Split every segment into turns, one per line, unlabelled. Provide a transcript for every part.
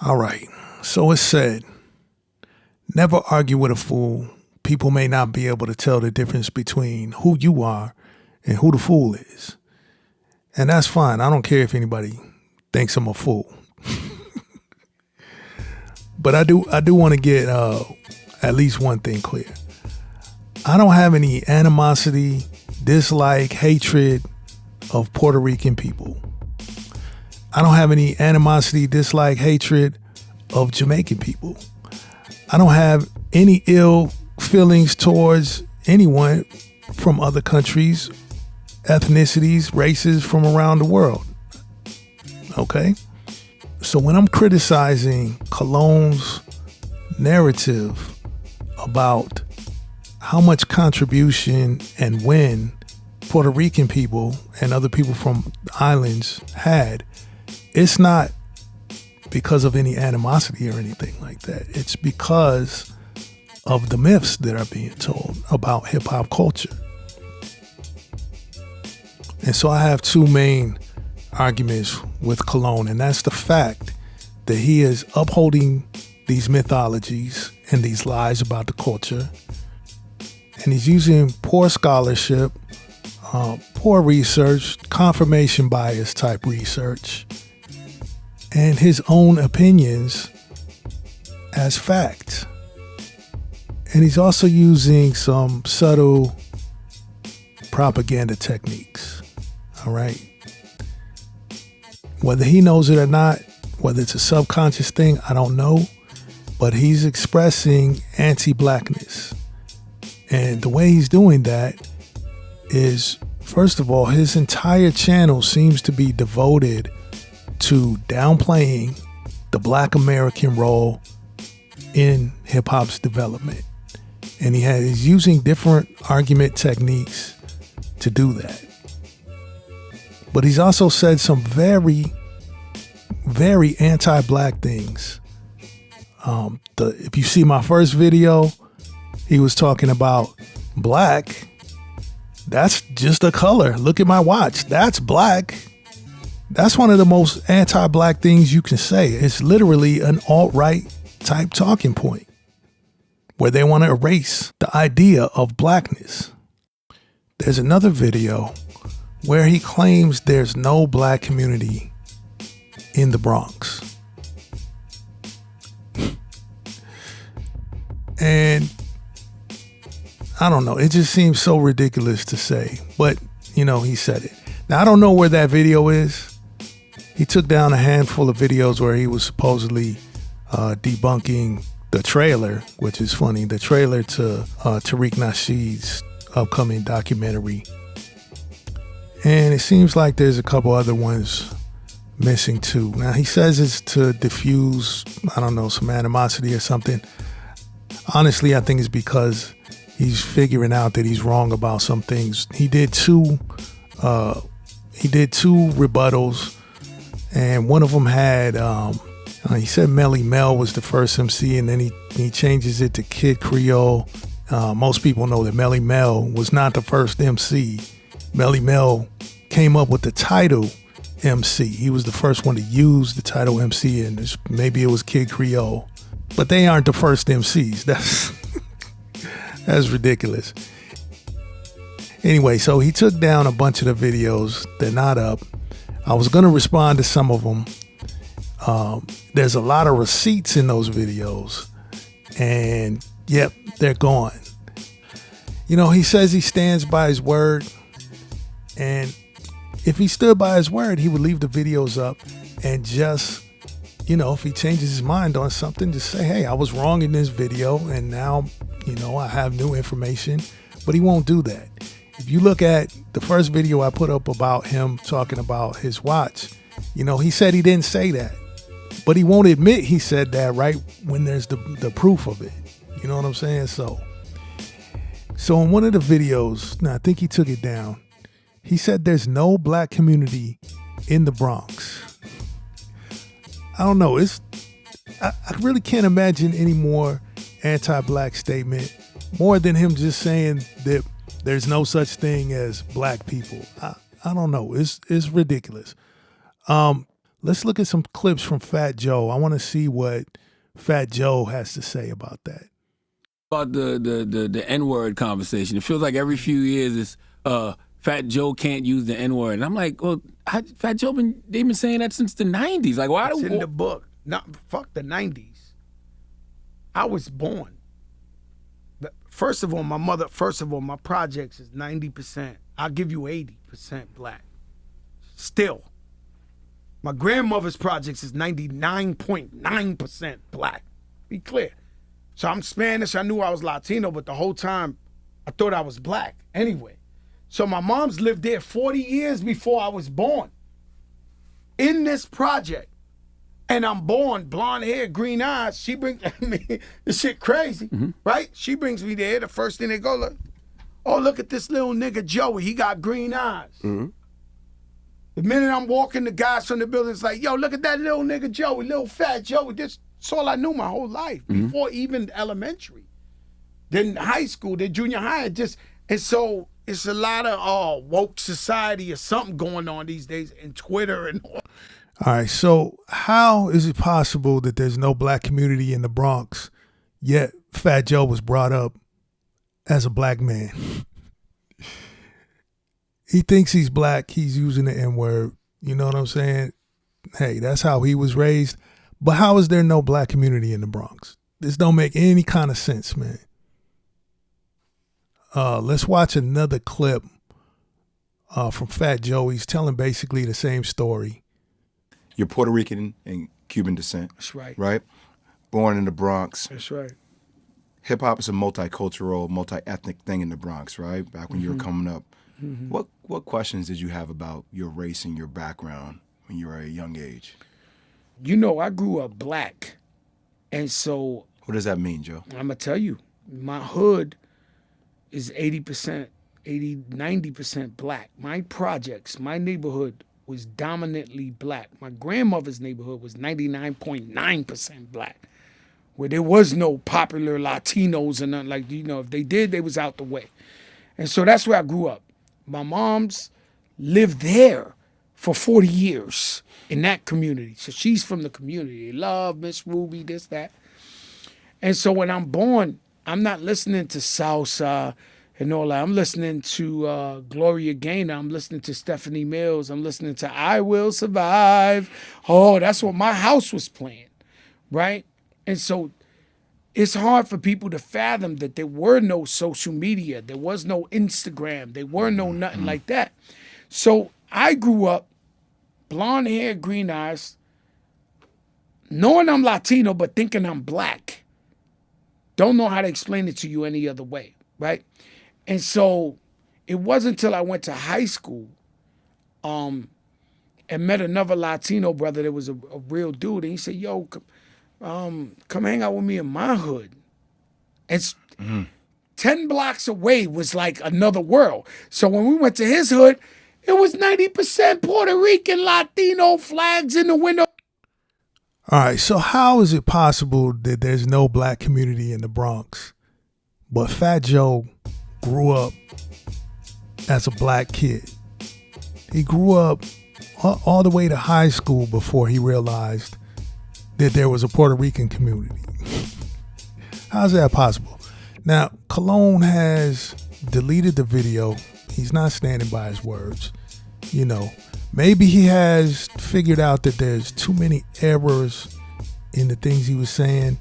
All right. So it's said, never argue with a fool. People may not be able to tell the difference between who you are and who the fool is. And that's fine. I don't care if anybody thinks I'm a fool. But I do want to get at least one thing clear. I don't have any animosity, dislike, hatred of Puerto Rican people. I don't have any animosity, dislike, hatred of Jamaican people. I don't have any ill feelings towards anyone from other countries, ethnicities, races from around the world. Okay? So when I'm criticizing Colon's narrative about how much contribution and win Puerto Rican people and other people from islands had, it's not because of any animosity or anything like that. It's because of the myths that are being told about hip hop culture. And so I have two main arguments with Colon, and that's the fact that he is upholding these mythologies and these lies about the culture, and he's using poor scholarship, poor research, confirmation bias type research, and his own opinions as fact. And he's also using some subtle propaganda techniques. All right. Whether he knows it or not, whether it's a subconscious thing, I don't know. But he's expressing anti-blackness. And the way he's doing that is, first of all, his entire channel seems to be devoted to downplaying the Black American role in hip hop's development. And he's using different argument techniques to do that. But he's also said some very, very anti-black things. If you see my first video, he was talking about black. That's just a color. Look at my watch. That's black. That's one of the most anti-black things you can say. It's literally an alt-right type talking point where they want to erase the idea of blackness. There's another video where he claims there's no black community in the Bronx. And I don't know, it just seems so ridiculous to say, but he said it. Now, I don't know where that video is. He took down a handful of videos where he was supposedly debunking the trailer, which is funny, the trailer to Tariq Nasheed's upcoming documentary. And it seems like there's a couple other ones missing too. Now, he says it's to diffuse, I don't know, some animosity or something. Honestly, I think it's because he's figuring out that he's wrong about some things. He did two rebuttals, and one of them had, he said Melly Mel was the first MC, and then he changes it to Kid Creole. Most people know that Melly Mel was not the first MC. Melly Mel came up with the title MC. He was the first one to use the title MC, and maybe it was Kid Creole. But they aren't the first MCs. That's ridiculous. Anyway, so he took down a bunch of the videos. They're not up. I was going to respond to some of them. There's a lot of receipts in those videos. And, yep, they're gone. He says he stands by his word. And if he stood by his word, he would leave the videos up and just, if he changes his mind on something, just say, hey, I was wrong in this video, and now, I have new information. But he won't do that. If you look at the first video I put up about him talking about his watch, he said he didn't say that. But he won't admit he said that right when there's the proof of it. You know what I'm saying? So in one of the videos, now I think he took it down, he said there's no black community in the Bronx. I don't know. I really can't imagine any more anti-black statement, more than him just saying that there's no such thing as black people. I don't know. It's ridiculous. Let's look at some clips from Fat Joe. I want to see what Fat Joe has to say about that.
About the N-word conversation. It feels like every few years it's Fat Joe can't use the N-word. And I'm like, well, Fat Joe, they've been saying that since the 90s. Like, why?
It's in the book. Fuck the 90s. I was born. First of all, my projects is 90%. I'll give you 80% black. Still. My grandmother's projects is 99.9% black. Be clear. So I'm Spanish. I knew I was Latino, but the whole time I thought I was black anyway. So my mom's lived there 40 years before I was born. In this project. And I'm born, blonde hair, green eyes. She brings me, this shit crazy, right? She brings me there. The first thing they go, look at this little nigga Joey. He got green eyes. The minute I'm walking, the guys from the building's like, yo, look at that little nigga Joey, little fat Joey. That's all I knew my whole life, before even elementary. Then high school, then junior high. And so it's a lot of woke society or something going on these days, and Twitter and all.
All right, so how is it possible that there's no black community in the Bronx, yet Fat Joe was brought up as a black man? He thinks he's black, he's using the N-word, you know what I'm saying? Hey, that's how he was raised. But how is there no black community in the Bronx? This don't make any kind of sense, man. Let's watch another clip from Fat Joe. He's telling basically the same story.
You're Puerto Rican and Cuban descent. That's
right.
Right? Born in the Bronx.
That's right.
Hip-hop is a multicultural, multi-ethnic thing in the Bronx, right? Back when you were coming up. What questions did you have about your race and your background when you were at a young age?
You know, I grew up black. And so...
What does that mean, Joe?
I'm going to tell you. My hood is 80%, 90% black. My projects, my neighborhood was dominantly black. My grandmother's neighborhood was 99.9% black, where there was no popular Latinos and nothing like, you know, if they did, they was out the way. And so that's where I grew up. My mom's lived there for 40 years in that community. So she's from the community. They love Miss Ruby, this, that. And so when I'm born, I'm not listening to salsa and all that. I'm listening to Gloria Gaynor. I'm listening to Stephanie Mills. I'm listening to I Will Survive. Oh, that's what my house was playing, right? And so it's hard for people to fathom that there were no social media. There was no Instagram. There were no nothing like that. So I grew up, blonde hair, green eyes, knowing I'm Latino, but thinking I'm black. Don't know how to explain it to you any other way, right? And so it wasn't until I went to high school and met another Latino brother that was a real dude. And he said, yo, come hang out with me in my hood. And 10 blocks away was like another world. So when we went to his hood, it was 90% Puerto Rican, Latino flags in the window.
All right, so how is it possible that there's no black community in the Bronx, but Fat Joe grew up as a black kid? He grew up all the way to high school before he realized that there was a Puerto Rican community. How's that possible? Now, Colon has deleted the video. He's not standing by his words. You know, maybe he has figured out that there's too many errors in the things he was saying.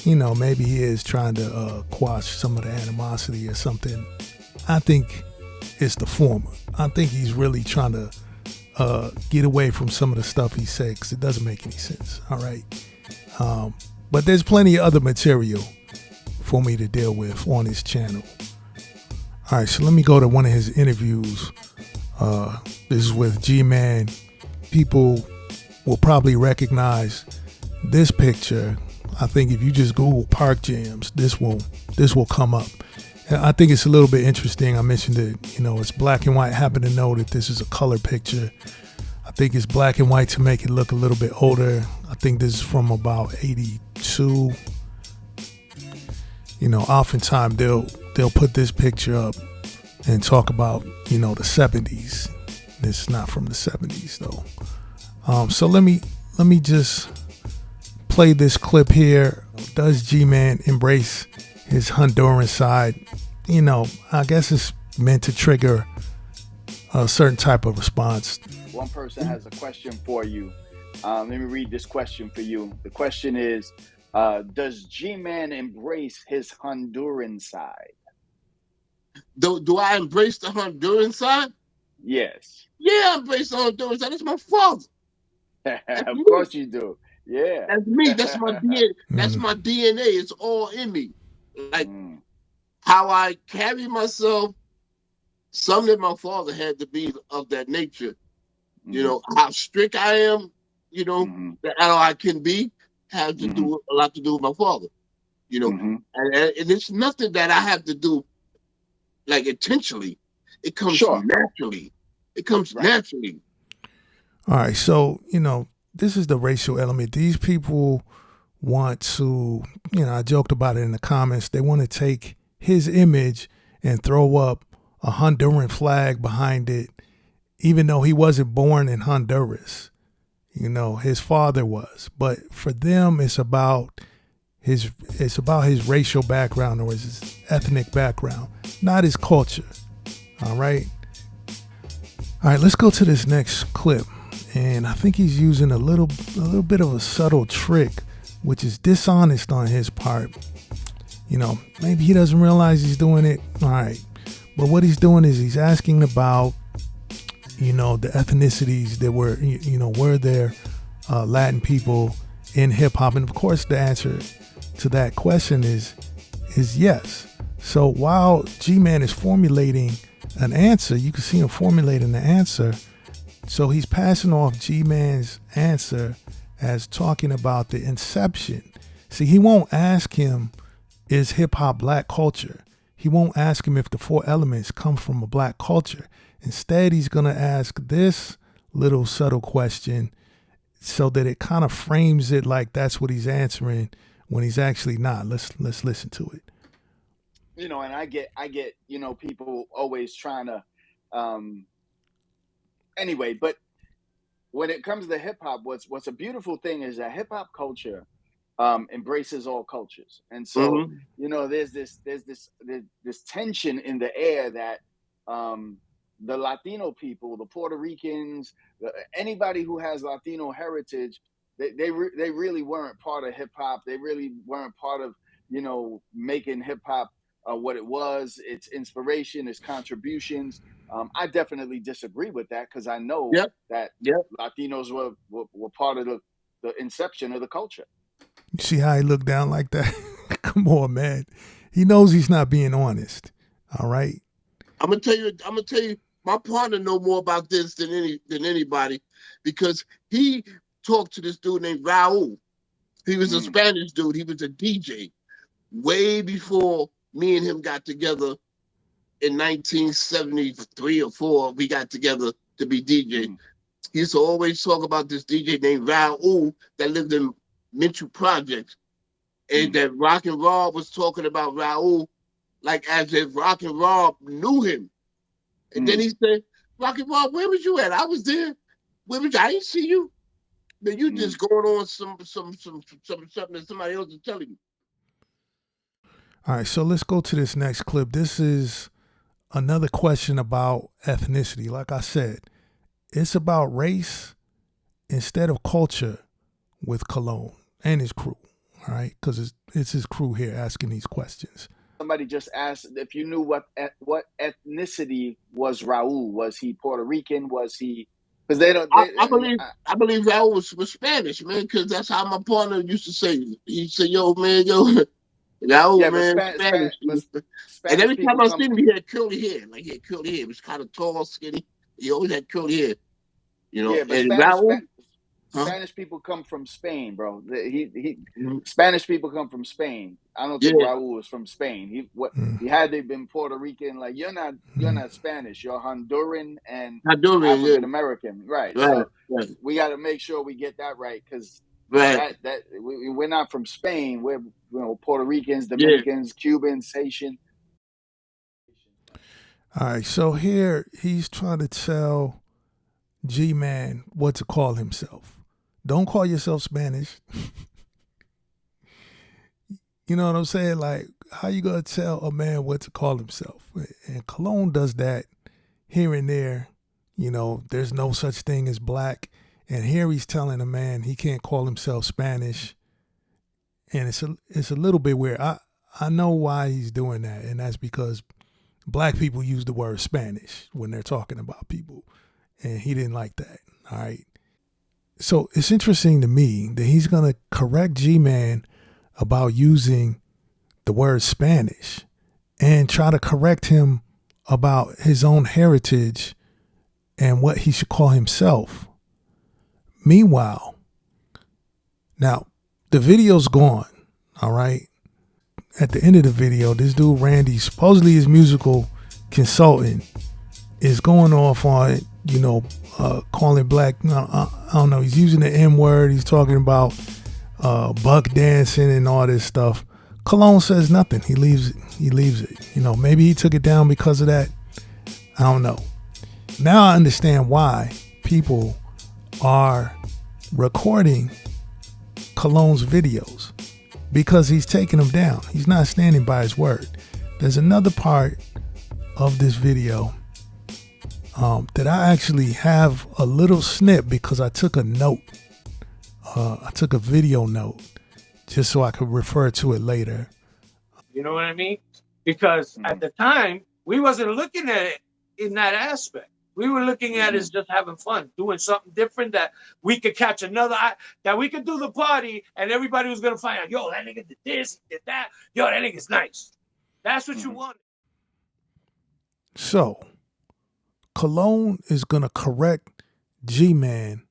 You know, maybe he is trying to quash some of the animosity or something. I think it's the former. I think he's really trying to get away from some of the stuff he said because it doesn't make any sense. All right. But there's plenty of other material for me to deal with on his channel. All right, so let me go to one of his interviews. This is with Gman. People will probably recognize this picture. I think if you just Google Park Jams, this will come up. And I think it's a little bit interesting. I mentioned that, you know, it's black and white. I happen to know that this is a color picture. I think it's black and white to make it look a little bit older. I think this is from about 82. You know, oftentimes they'll put this picture up and talk about, you know, the 70s. This is not from the 70s though. So let me just play this clip here. Does G-Man embrace his Honduran side? You know, I guess it's meant to trigger a certain type of response.
One person has a question for you. Let me read this question for you. The question is, does G-Man embrace his Honduran side?
Do I embrace the Honduran side?
Yes.
Yeah, I embrace the Honduran side. That's my father.
Of course you do. Yeah.
That's me. That's my DNA. That's my DNA. It's all in me. Like how I carry myself, something that my father had to be of that nature. You know, how strict I am, you know, that how I can be has to do a lot to do with my father. You know, and it's nothing that I have to do like intentionally. It comes naturally. It comes naturally.
All right, so you know, this is the racial element. These people want to, you know, I joked about it in the comments. They want to take his image and throw up a Honduran flag behind it, even though he wasn't born in Honduras. You know, his father was. But for them, it's about his racial background or his ethnic background, not his culture. All right. All right, let's go to this next clip. And I think he's using a little bit of a subtle trick, which is dishonest on his part. You know, maybe he doesn't realize he's doing it. All right. But what he's doing is he's asking about, you know, the ethnicities that were, you know, were there Latin people in hip hop? And of course, the answer to that question is yes. So while G-Man is formulating an answer, you can see him formulating the answer. So he's passing off G-Man's answer as talking about the inception. See, he won't ask him, is hip hop black culture? He won't ask him if the four elements come from a black culture. Instead, he's going to ask this little subtle question so that it kind of frames it like that's what he's answering when he's actually not. Let's listen to it.
You know, and I get, you know, people always trying to, anyway, but when it comes to hip hop, what's a beautiful thing is that hip hop culture embraces all cultures. And so, you know, there's this tension in the air that the Latino people, the Puerto Ricans, anybody who has Latino heritage, they really weren't part of hip hop. They really weren't part of, you know, making hip hop what it was, its inspiration, its contributions. I definitely disagree with that because I know that Latinos were part of the inception of the culture.
You see how he looked down like that? Come on, man. He knows he's not being honest. All right.
I'm gonna tell you, my partner know more about this than anybody because he talked to this dude named Raul. He was a Spanish dude. He was a DJ way before me and him got together in 1973 or 4. We got together to be DJ. He used to always talk about this DJ named Raul that lived in Mitchell Projects. And that Rock and Roll was talking about Raul like as if Rock and Roll knew him. And then he said, Rock and Roll, where was you at? I was there. Where was you? I didn't see you. Man, you just going on something that somebody else is telling you.
All right, so let's go to this next clip. This is another question about ethnicity. Like I said, it's about race instead of culture with Colon and his crew. All right, because it's his crew here asking these questions.
Somebody just asked if you knew what ethnicity was Raul. Was he Puerto Rican? Was he? Because they don't.
I believe Raul was Spanish, man. Because that's how my partner used to say. He said, "Yo, man, Raul, man, Spanish." And every time I seen him, he had curly hair. Like he had curly hair. He was kind of tall, skinny. He always had curly hair. You know,
but
and
Raul.
Huh?
Spanish people come from Spain, bro. Spanish people come from Spain. I don't think Raul was from Spain. He had they been Puerto Rican, like you're not Spanish. You're Honduran and African American, right? So we got to make sure we get that right because we're not from Spain. We're Puerto Ricans, Dominicans, Cubans, Haitian.
All right, so here he's trying to tell Gman what to call himself. Don't call yourself Spanish. You know what I'm saying? Like, how you gonna tell a man what to call himself? And Colon does that here and there. You know, there's no such thing as black. And here he's telling a man he can't call himself Spanish. And it's a little bit weird. I know why he's doing that, and that's because black people use the word Spanish when they're talking about people. And he didn't like that. All right. So it's interesting to me that he's gonna correct Gman about using the word Spanish and try to correct him about his own heritage and what he should call himself. Meanwhile, now the video's gone, all right? At the end of the video, this dude, Randy, supposedly his musical consultant, is going off on, calling black, I don't know, he's using the N-word, he's talking about buck dancing and all this stuff. Colon says nothing. He leaves it. Maybe he took it down because of that. I don't know. Now I understand why people are recording Colon's videos, because he's taking them down. He's not standing by his word. There's another part of this video that I actually have a little snip because I took a note. I took a video note just so I could refer to it later.
You know what I mean? Because at the time, we wasn't looking at it in that aspect. We were looking at it as just having fun, doing something different that we could catch another eye, that we could do the party and everybody was going to find out, yo, that nigga did this, he did that. Yo, that nigga's nice. That's what you want.
So, Colon is going to correct Gman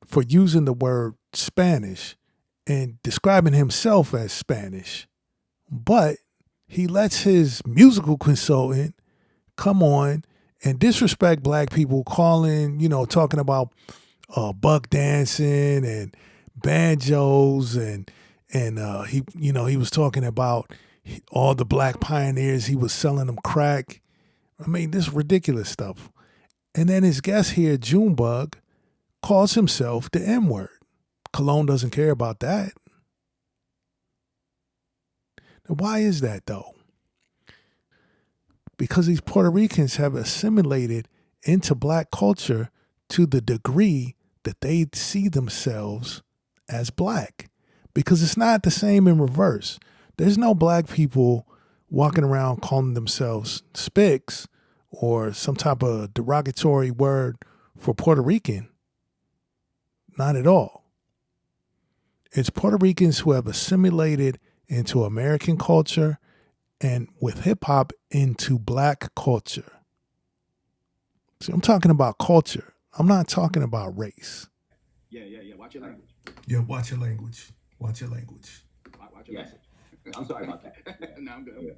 for using the word Spanish and describing himself as Spanish. But he lets his musical consultant come on and disrespect black people, talking about buck dancing and banjos and he was talking about all the black pioneers. He was selling them crack. I mean, this ridiculous stuff. And then his guest here, Junebug, calls himself the N-word. Colon doesn't care about that. Now, why is that, though? Because these Puerto Ricans have assimilated into black culture to the degree that they see themselves as black. Because it's not the same in reverse. There's no black people walking around calling themselves spics or some type of derogatory word for Puerto Rican. Not at all. It's Puerto Ricans who have assimilated into American culture and with hip hop into black culture. See, I'm talking about culture. I'm not talking about race.
Yeah. Watch your language.
Yeah, watch your language. Watch your language.
Watch your message. I'm sorry about that. No, I'm good.